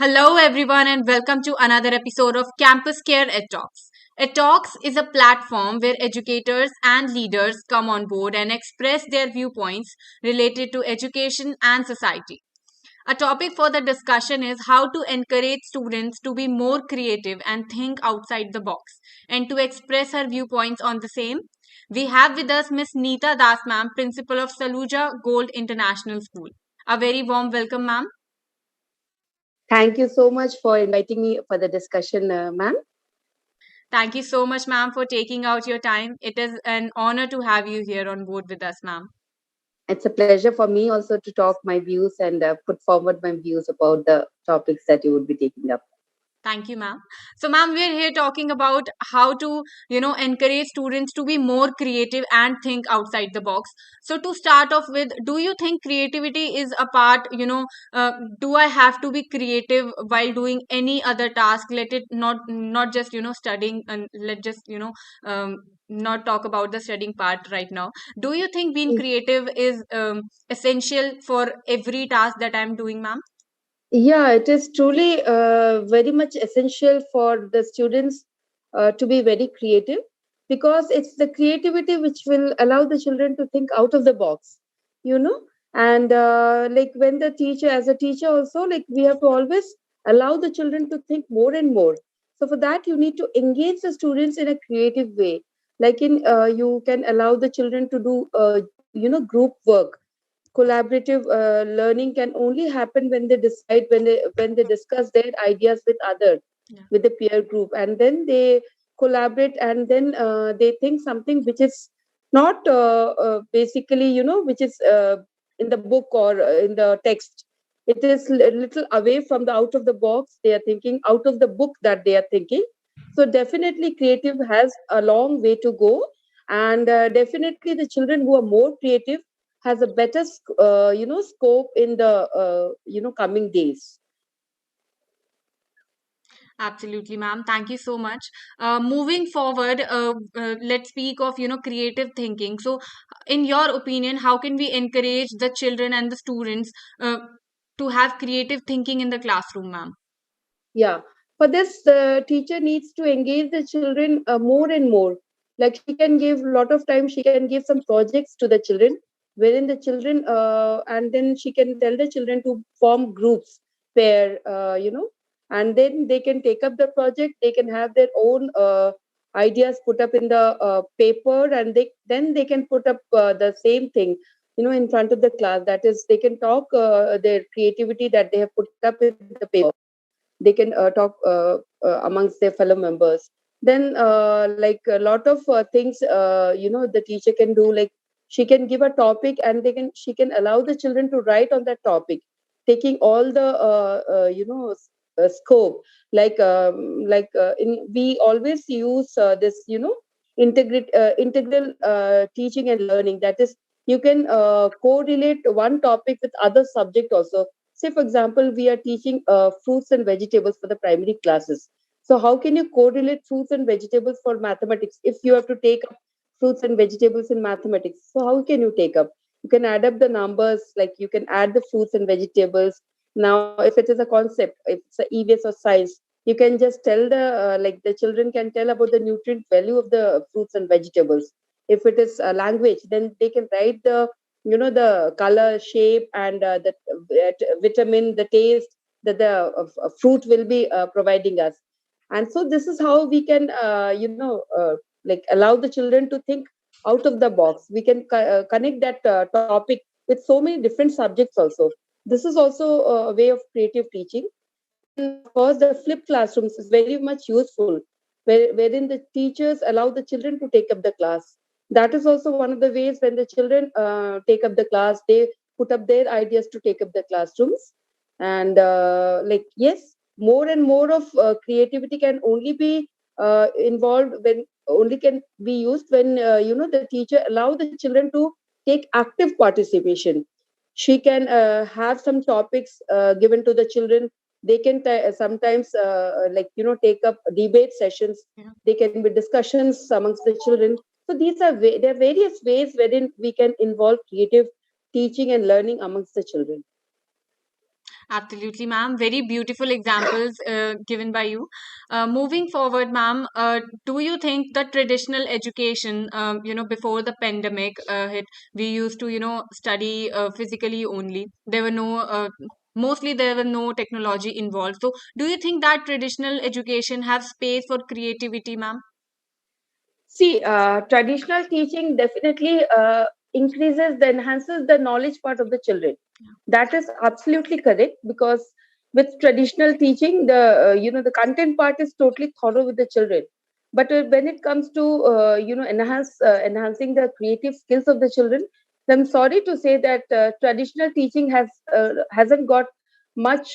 Hello, everyone, and welcome to another episode of Campus Care Ed Talks. Ed Talks is a platform where educators and leaders come on board and express their viewpoints related to education and society. A topic for the discussion is how to encourage students to be more creative and think outside the box and to express her viewpoints on the same. We have with us Miss Neeta Das, ma'am, principal of Saluja Gold International School. A very warm welcome, ma'am. Thank you so much for inviting me for the discussion, ma'am. Thank you so much, ma'am, for taking out your time. It is an honor to have you here on board with us, ma'am. It's a pleasure for me also to talk my views and put forward my views about the topics that you would be taking up. Thank you, ma'am. So, ma'am, we're here talking about how to, encourage students to be more creative and think outside the box. So, to start off with, do you think creativity is a part, do I have to be creative while doing any other task? Let it not just, studying, and let just, not talk about the studying part right now. Do you think being creative is essential for every task that I'm doing, ma'am? Yeah, it is truly very much essential for the students to be very creative because it's the creativity which will allow the children to think out of the box, you know. And like when the teacher, as a teacher, also, like we have to always allow the children to think more and more. So for that, you need to engage the students in a creative way. Like you can allow the children to do, group work. Collaborative learning can only happen when they decide, when they discuss their ideas with others, Yeah. with the peer group, and then they collaborate, and then they think something which is not basically, which is in the book or in the text. It is a little away from the out of the box. They are thinking out of the book that they are thinking. So definitely creative has a long way to go, and definitely the children who are more creative has a better scope in the coming days. Absolutely, ma'am. Thank you so much. Moving forward, let's speak of creative thinking. So, in your opinion, how can we encourage the children and the students to have creative thinking in the classroom, ma'am? Yeah, for this the teacher needs to engage the children more and more. Like she can give a lot of time, she can give some projects to the children, wherein the children and then she can tell the children to form groups where and then they can take up the project. They can have their own ideas put up in the paper, and they can put up the same thing, in front of the class. That is, they can talk their creativity that they have put up in the paper. They can talk amongst their fellow members. Then like a lot of things, the teacher can do, like she can give a topic, and she can allow the children to write on that topic, taking all the scope. We always use this, integral teaching and learning. That is, you can correlate one topic with other subject also. Say, for example, we are teaching fruits and vegetables for the primary classes. So, how can you correlate fruits and vegetables for mathematics if you have to take up fruits and vegetables in mathematics? So, how can you take up? You can add up the numbers, like you can add the fruits and vegetables. Now, if it is a concept, if it's a EVS or science, you can just tell like the children can tell about the nutrient value of the fruits and vegetables. If it is a language, then they can write the color, shape, and the vitamin, the taste that the fruit will be providing us. And so this is how we can like allow the children to think out of the box. We can connect that topic with so many different subjects also. This is also a way of creative teaching. Then of course the flipped classrooms is very much useful, wherein the teachers allow the children to take up the class. That is also one of the ways. When the children take up the class, they put up their ideas to take up the classrooms. And like, yes, more and more of creativity can only be involved when only can be used when the teacher allow the children to take active participation. She can have some topics given to the children. They can sometimes take up debate sessions. Yeah. They can be discussions amongst the children. So these are there are various ways wherein we can involve creative teaching and learning amongst the children. Absolutely, ma'am. Very beautiful examples given by you. Moving forward, ma'am, do you think the traditional education, before the pandemic hit, we used to, study physically only. There were no, mostly there were no technology involved. So, do you think that traditional education have space for creativity, ma'am? See, traditional teaching definitely increases the enhances the knowledge part of the children. That is absolutely correct, because with traditional teaching, the the content part is totally thorough with the children. But when it comes to enhancing the creative skills of the children, then I'm sorry to say that traditional teaching hasn't got much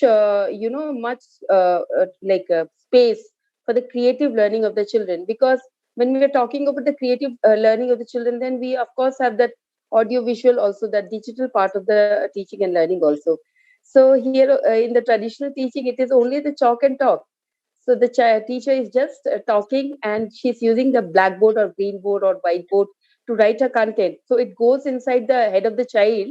space for the creative learning of the children, because when we are talking about the creative learning of the children, then we of course have that audio visual also, that digital part of the teaching and learning also. So here in the traditional teaching, it is only the chalk and talk. So the teacher is just talking, and she's using the blackboard or green board or whiteboard to write her content. So it goes inside the head of the child,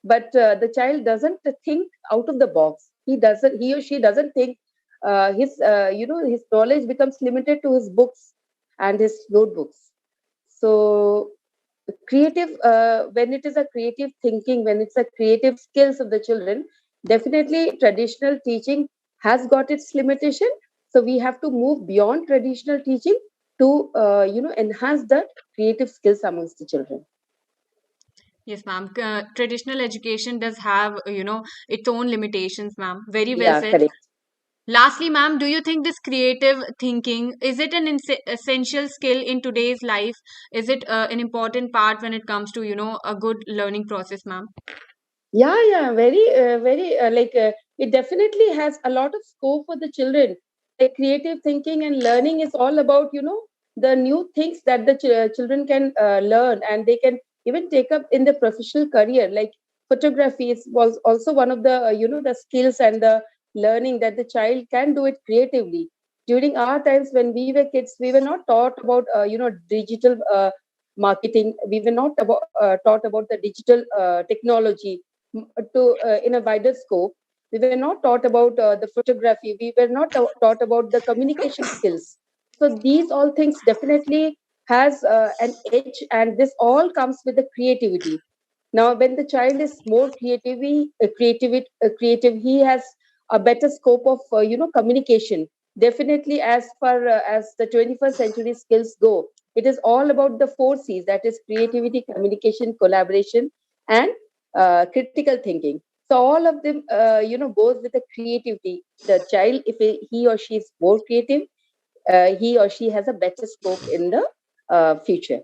but the child doesn't think out of the box. He or she doesn't think. His knowledge becomes limited to his books and his notebooks. So creative, when it is a creative thinking, when it's a creative skills of the children, definitely traditional teaching has got its limitation. So we have to move beyond traditional teaching to enhance the creative skills amongst the children. Yes, ma'am. Traditional education does have, its own limitations, ma'am. Very well Yeah, said. correct. Lastly, ma'am, do you think this creative thinking is it an essential skill in today's life? Is it an important part when it comes to a good learning process, ma'am? Yeah, very it definitely has a lot of scope for the children. Like creative thinking and learning is all about, the new things that the children can learn, and they can even take up in the professional career. Like photography was also one of the, the skills and the learning that the child can do it creatively. During our times when we were kids, we were not taught about, digital marketing. We were not taught about the digital technology to in a wider scope. We were not taught about the photography. We were not taught about the communication skills. So these all things definitely has an edge, and this all comes with the creativity. Now, when the child is more creative, he has a better scope of communication. Definitely, as far as the 21st century skills go, it is all about the four C's, that is creativity, communication, collaboration, and critical thinking. So all of them, goes with the creativity. The child, if he or she is more creative, he or she has a better scope in the future.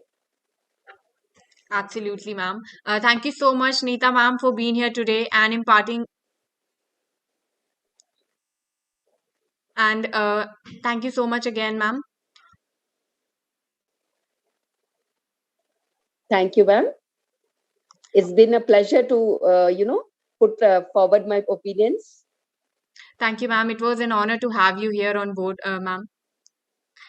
Absolutely, ma'am. Thank you so much, Neeta, ma'am, for being here today and imparting. And thank you so much again, ma'am. Thank you, ma'am. It's been a pleasure to, put forward my opinions. Thank you, ma'am. It was an honor to have you here on board, ma'am.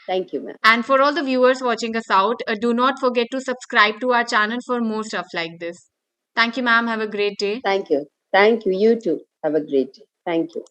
Thank you, ma'am. And for all the viewers watching us out, do not forget to subscribe to our channel for more stuff like this. Thank you, ma'am. Have a great day. Thank you. Thank you. You too. Have a great day. Thank you.